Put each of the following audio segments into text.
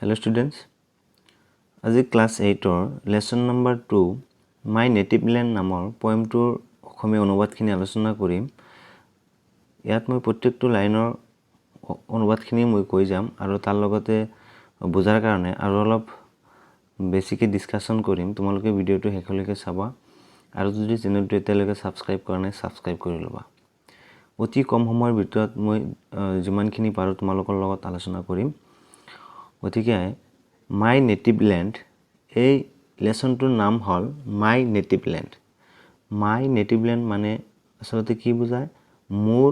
Hello students, আজি class 8 lesson number 2 মাই native land নামৰ পয়েমটোৰ অসমীয়া অনুবাদখিনি আলোচনা কৰিম। ইয়াত মই প্ৰত্যেকটো লাইনৰ অনুবাদখিনি মই কৈ যাম আৰু তাৰ লগতে বুজাৰ কাৰণে আৰু অলপ বেছিকৈ ডিসকাশন কৰিম। তোমালোকে ভিডিঅ'টো শেষলৈকে চাবা আৰু যদি চেনেলটো এতিয়ালৈকে সাবস্ক্ৰাইব কৰা নাই সাবস্ক্ৰাইব কৰি ল'বা। অতি কম সময়ৰ ভিতৰত মই যিমানখিনি পাৰো তোমালোকৰ লগত আলোচনা কৰিম। গতিকে মাই নেটিভ ল্যান্ড এই লেসনটোৰ নাম হল my native land. My native land মানে আসলতে কি বুজায়? মোৰ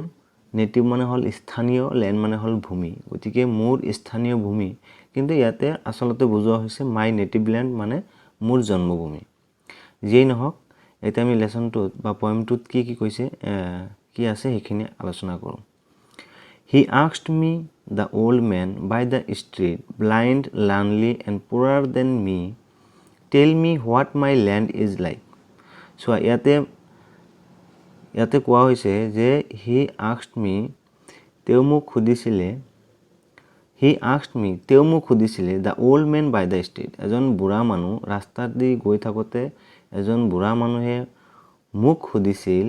নেটিভ মানে হল স্থানীয়, ল্যান্ড মানে হল ভূমি। গতিকে মোৰ স্থানীয় ভূমি, কিন্তু ইয়াতে আসলতে বুজোৱা হৈছে মাই নেটিভ ল্যান্ড মানে মোৰ জন্মভূমি। যেই নহওক, এতিয়া আমি লেসনটোত বা পয়েমটোত কি কৈছে কি আছে সেইখিনি আলোচনা কৰোঁ। He asked me, the old man by the street, blind, lonely, and poorer than me, tell me what my land is like. So ইয়াতে কোৱা হৈছে যে he asked me, তেওঁ মোক সুধিছিলে, the old man by the street, এজন বুঢ়া মানুহ ৰাস্তাত দি গৈ থাকোতে এজন বুঢ়া মানুহে মোক সুধিছিল।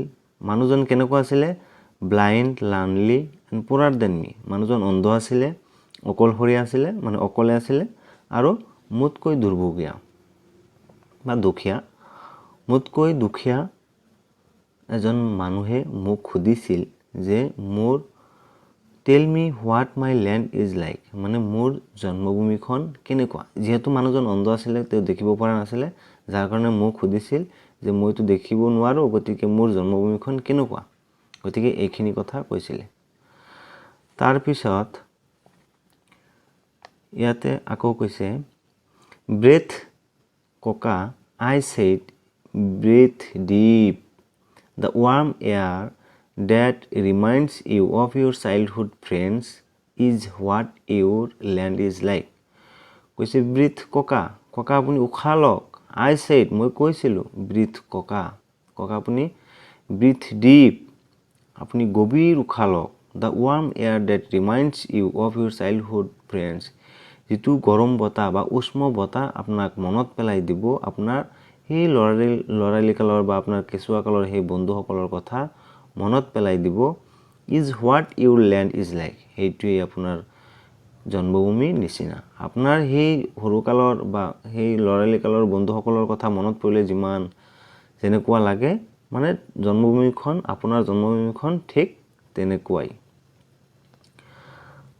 মানুহজন কেনেকুৱা আছিলে? Blind, lonely and poorer than me. মানুহজন অন্ধ আছিলে, অকলশৰীয়া আছিলে, মানে অকলে আছিলে আৰু মোতকৈ দুৰ্ভগীয়া বা দুখীয়া। মোতকৈ দুখীয়া এজন মানুহে মোক সুধিছিল যে মোৰ tell me what my land is like, মানে মোৰ জন্মভূমিখন কেনেকুৱা। যিহেতু মানুহজন অন্ধ আছিলে, তেওঁ দেখিব পৰা নাছিলে, যাৰ কাৰণে মোক সুধিছিল যে মইতো দেখিব নোৱাৰো, গতিকে মোৰ জন্মভূমিখন কেনেকুৱা। গতিকে এইখিনি কথা কৈছিলে। তাৰপিছত ইয়াতে আকৌ কৈছে ব্ৰেথ ককা, I said breathe deep, the warm air that reminds you of your childhood friends is what your land is like. কৈছে ব্ৰিথ ককা, ককা আপুনি উশাহ লওক। আই ছেড, মই কৈছিলোঁ। ব্ৰিথ ককা, ককা আপুনি ব্ৰিথ ডিপ, আপুনি গভীৰ উশাহ লওক। The warm air that reminds you of your childhood friends, যিটো গৰম বতাহ বা উষ্ম বতাহ আপোনাক মনত পেলাই দিব আপোনাৰ সেই লৰালিকালৰ বা আপোনাৰ কেঁচুৱা কালৰ সেই বন্ধুসকলৰ কথা মনত পেলাই দিব। Is what Euro land is like, সেইটোৱেই আপোনাৰ জন্মভূমিৰ নিচিনা। আপোনাৰ সেই সৰুকালৰ বা সেই লৰালিকালৰ বন্ধুসকলৰ কথা মনত পৰিলে যিমান যেনেকুৱা লাগে, মানে জন্মভূমিখন, আপোনাৰ জন্মভূমিখন ঠিক তেনেকুৱাই।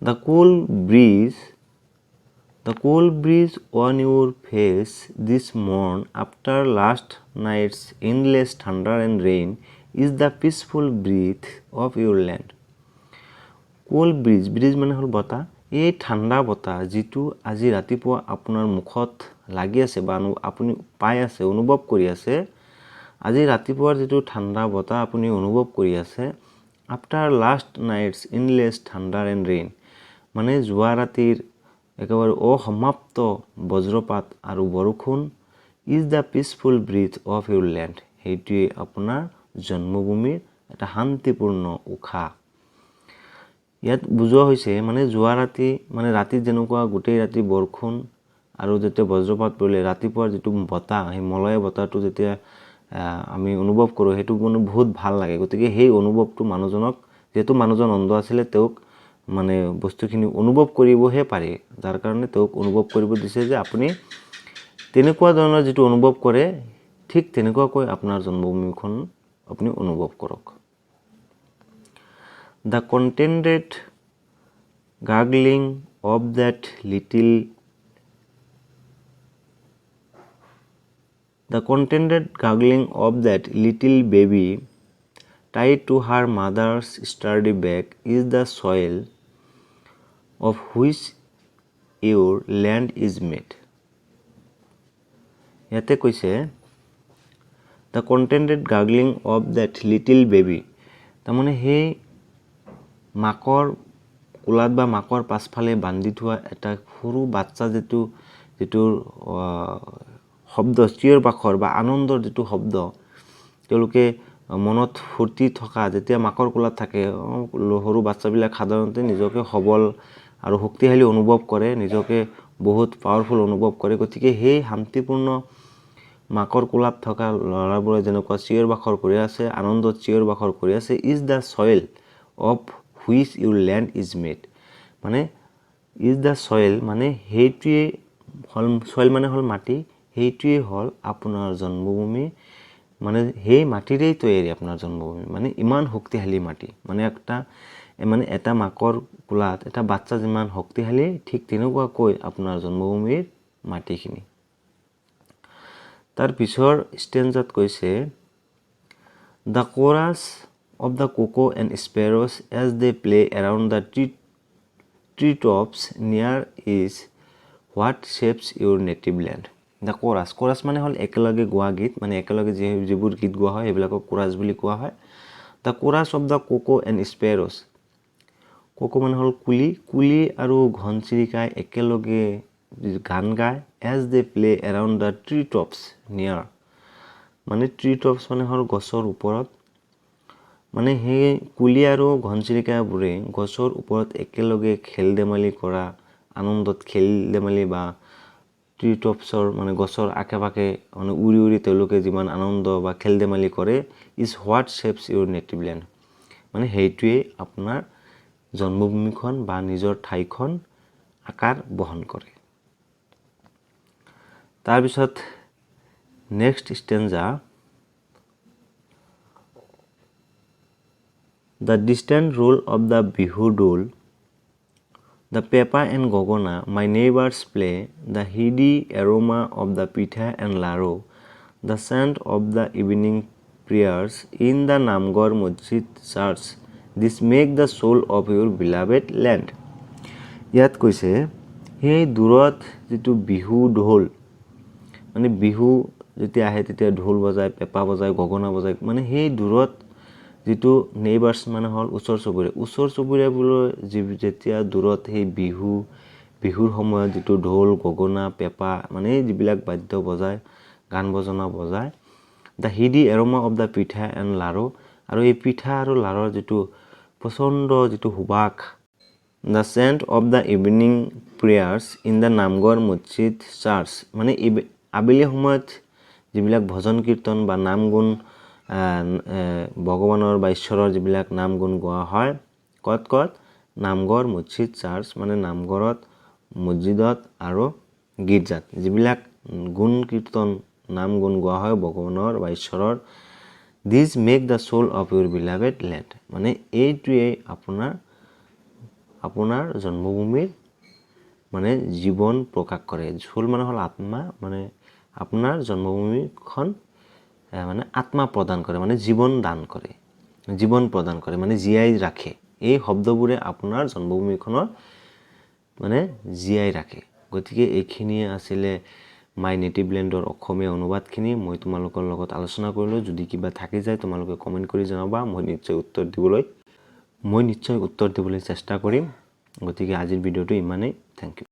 The cool breeze on your face this morn after last night's endless thunder and rain is the peaceful breath of your land. Cool breeze মানে হল বতাহ। এই ঠাণ্ডা বতাহ যিটো আজি ৰাতিপুৱা আপোনাৰ মুখত লাগি আছে বা আপুনি পাই আছে, অনুভৱ কৰি আছে, আজি ৰাতিপুৱাৰ যিটো ঠাণ্ডা বতাহ আপুনি অনুভৱ কৰি আছে, after last night's endless thunder and rain, মানে যোৱা ৰাতিৰ একেবাৰে অসমাপ্ত বজ্ৰপাত আৰু বৰষুণ, is the peaceful breath of your land, সেইটোৱে আপোনাৰ জন্মভূমিৰ এটা শান্তিপূৰ্ণ উশাহ। ইয়াত বুজোৱা হৈছে মানে যোৱা ৰাতি, মানে ৰাতিত যেনেকুৱা গোটেই ৰাতি বৰষুণ আৰু যেতিয়া বজ্ৰপাত পৰিলে ৰাতিপুৱাৰ যিটো বতাহ, সেই মলয় বতাহটো যেতিয়া আমি অনুভৱ কৰোঁ, সেইটো মানে বহুত ভাল লাগে। গতিকে সেই অনুভৱটো মানুহজনক, যেহেতু মানুহজন অন্ধ আছিলে, তেওঁক মানে বস্তুখিনি অনুভৱ কৰিবহে পাৰে, যাৰ কাৰণে তেওঁক অনুভৱ কৰিব দিছে যে আপুনি তেনেকুৱা ধৰণৰ যিটো অনুভৱ কৰে, ঠিক তেনেকুৱাকৈ আপোনাৰ জন্মভূমিখন আপুনি অনুভৱ কৰক। The contented gargling of that little baby tied to her mother's sturdy back is the soil of which your land is made. ইয়াতে কৈছে the contented gargling of that little baby, তাৰমানে সেই মাকৰ কোলাত বা মাকৰ পাছফালে বান্ধি থোৱা এটা সৰু বাচ্চা যিটোৰ শব্দ, চিঞৰ বাখৰ বা আনন্দৰ যিটো শব্দ, তেওঁলোকে মনত ফূৰ্তি থকা, যেতিয়া মাকৰ কোলাত থাকে, সৰু বাচ্চাবিলাক সাধাৰণতে নিজকে সবল আৰু শক্তিশালী অনুভৱ কৰে, নিজকে বহুত পাৱাৰফুল অনুভৱ কৰে গতিকে সেই শান্তিপূৰ্ণ মাকৰ কোলাত থকা ল'ৰাবোৰে যেনেকুৱা চিঞৰ বাখৰ কৰি আছে আনন্দত চিঞৰ বাখৰ কৰি আছে is the soil of which Euro land is made মানে ইজ দ্য সয়েল মানে সেইটোৱে হ'ল সয়েল মানে হ'ল মাটি সেইটোৱে হ'ল আপোনাৰ জন্মভূমি মানে সেই মাটিৰেই তৈয়াৰী আপোনাৰ জন্মভূমি মানে ইমান শক্তিশালী মাটি মানে এটা মাকৰ কোলাত এটা বাচ্চা যিমান শক্তিশালী ঠিক তেনেকুৱাকৈ আপোনাৰ জন্মভূমিৰ মাটিখিনি তাৰ পিছৰ ষ্টেঞ্জাত কৈছে the chorus of the cuckoo and sparrows as they play around the tree tops near is what shapes your native land the chorus মানে হ'ল একেলগে গোৱা গীত মানে একেলগে যিবোৰ গীত গোৱা হয় সেইবিলাকক কোৰাছ বুলি কোৱা হয় the chorus of the cuckoo and sparrows cuckoo মানে হ'ল কুলি আৰু ঘনচিৰিকাই একেলগে গান গায় as they play around the tree tops near মানে ট্ৰি টপছ মানে হ'ল গছৰ ওপৰত মানে সেই কুলি আৰু ঘনচিৰিকাবোৰে গছৰ ওপৰত একেলগে খেল ধেমালি কৰা আনন্দত খেল ধেমালি বা ট্ৰি টপছৰ মানে গছৰ আশে পাশে মানে উৰি উৰি তেওঁলোকে যিমান আনন্দ বা খেল ধেমালি কৰে is what shapes your native land মানে সেইটোৱেই আপোনাৰ জন্মভূমিখন বা নিজৰ ঠাইখন আকাৰ বহন কৰে তাৰপিছত next stanza the distant roll of the Bihu dhol the pepa and gogona my neighbours play the heady aroma of the pitha and laru the scent of the evening prayers in the Namghar masjid church this make the soul of your beloved land ইয়াত কৈছে সেই দূৰত যিটো বিহু ঢোল মানে বিহু যেতিয়া আহে তেতিয়া ঢোল বজায় পেঁপা বজায় গগনা বজায় মানে সেই দূৰত যিটো নেইবাৰ্ছ মানে হ'ল ওচৰ চুবুৰীয়াবোৰৰ যেতিয়া দূৰত সেই বিহুৰ সময়ত যিটো ঢোল গগনা পেঁপা মানে যিবিলাক বাদ্য বজায় গান বজনা বজায় the heady aroma of the pitha and লাৰু আৰু এই পিঠা আৰু লাৰুৰ যিটো প্ৰচণ্ড যিটো সুবাস the scent of the evening prayers in the Namghar masjid church মানে আবেলি সময়ত যিবিলাক ভজন কীৰ্তন বা নাম গুণ ভগৱানৰ বা ঈশ্বৰৰ যিবিলাক নাম গুণ গোৱা হয় ক'ত নামঘৰ মছজিদ চাৰ্চ মানে নামঘৰত মছজিদত আৰু গীৰ্জাত যিবিলাক গুণ কীৰ্তন নাম গুণ গোৱা হয় ভগৱানৰ বা ঈশ্বৰৰ this make the soul of your beloved land মানে এইটোৱেই আপোনাৰ জন্মভূমিৰ মানে জীৱন প্ৰকাশ কৰে সোল মানে হ'ল আত্মা মানে আপোনাৰ জন্মভূমিখন মানে আত্মা প্ৰদান কৰে মানে জীৱন প্ৰদান কৰে মানে জীয়াই ৰাখে এই শব্দবোৰে আপোনাৰ জন্মভূমিখনৰ মানে জীয়াই ৰাখে গতিকে এইখিনিয়ে আছিলে মাই নেটিভ লেণ্ডৰ অসমীয়া অনুবাদখিনি মই তোমালোকৰ লগত আলোচনা কৰিলোঁ যদি কিবা থাকি যায় তোমালোকে কমেণ্ট কৰি জনাবা মই নিশ্চয় উত্তৰ দিবলৈ চেষ্টা কৰিম গতিকে আজিৰ ভিডিঅ'টো ইমানেই থেংক ইউ